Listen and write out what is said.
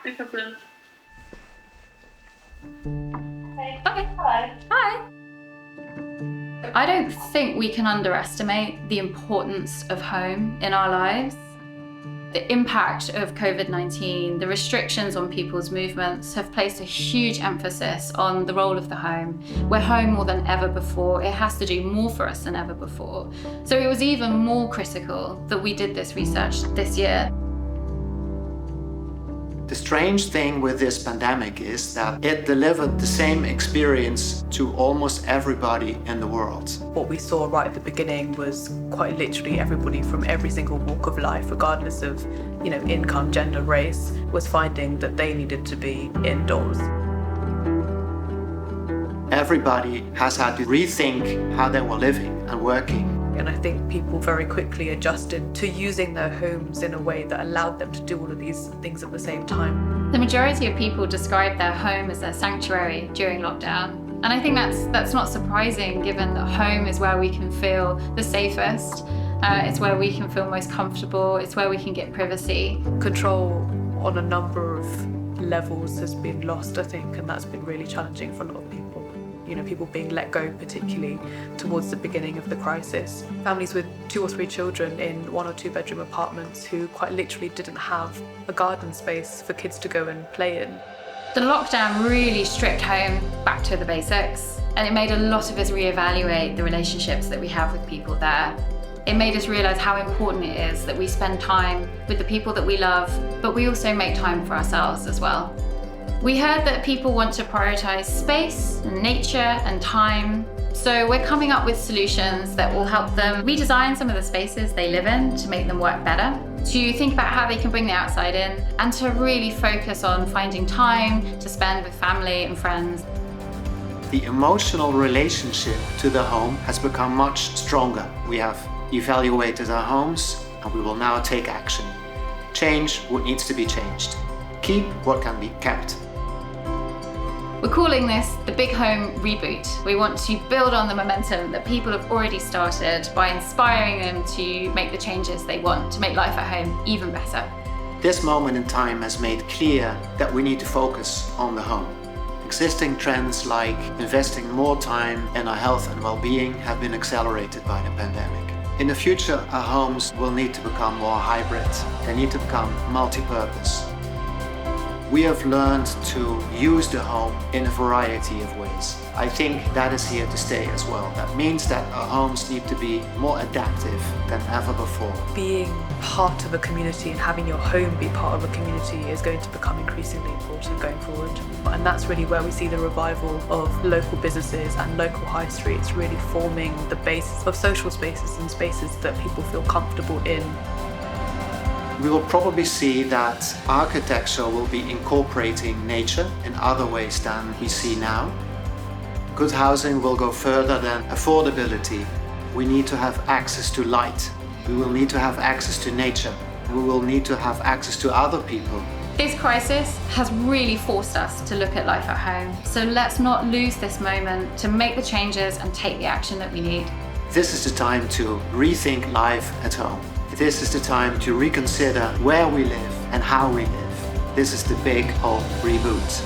No problem. Okay. Hello. Hi. I don't think we can underestimate the importance of home in our lives. The impact of COVID-19, the restrictions on people's movements have placed a huge emphasis on the role of the home. We're home more than ever before. It has to do more for us than ever before. So it was even more critical that we did this research this year. The strange thing with this pandemic is that it delivered the same experience to almost everybody in the world. What we saw right at the beginning was quite literally everybody from every single walk of life, regardless of, income, gender, race, was finding that they needed to be indoors. Everybody has had to rethink how they were living and working. And I think people very quickly adjusted to using their homes in a way that allowed them to do all of these things at the same time. The majority of people describe their home as their sanctuary during lockdown. And I think that's not surprising, given that home is where we can feel the safest. It's where we can feel most comfortable. It's where we can get privacy. Control on a number of levels has been lost, I think, and that's been really challenging for a lot of people. People being let go, particularly towards the beginning of the crisis. Families with 2 or 3 children in 1 or 2 bedroom apartments who quite literally didn't have a garden space for kids to go and play in. The lockdown really stripped home back to the basics, and it made a lot of us reevaluate the relationships that we have with people there. It made us realise how important it is that we spend time with the people that we love, but we also make time for ourselves as well. We heard that people want to prioritise space and nature and time, so we're coming up with solutions that will help them redesign some of the spaces they live in to make them work better, to think about how they can bring the outside in, and to really focus on finding time to spend with family and friends. The emotional relationship to the home has become much stronger. We have evaluated our homes and we will now take action. Change what needs to be changed. Keep what can be kept. We're calling this the Big Home Reboot. We want to build on the momentum that people have already started by inspiring them to make the changes they want to make life at home even better. This moment in time has made clear that we need to focus on the home. Existing trends like investing more time in our health and well-being have been accelerated by the pandemic. In the future, our homes will need to become more hybrid. They need to become multi-purpose. We have learned to use the home in a variety of ways. I think that is here to stay as well. That means that our homes need to be more adaptive than ever before. Being part of a community and having your home be part of a community is going to become increasingly important going forward. And that's really where we see the revival of local businesses and local high streets really forming the basis of social spaces and spaces that people feel comfortable in. We will probably see that architecture will be incorporating nature in other ways than we see now. Good housing will go further than affordability. We need to have access to light. We will need to have access to nature. We will need to have access to other people. This crisis has really forced us to look at life at home. So let's not lose this moment to make the changes and take the action that we need. This is the time to rethink life at home. This is the time to reconsider where we live and how we live. This is the Big Home Reboot.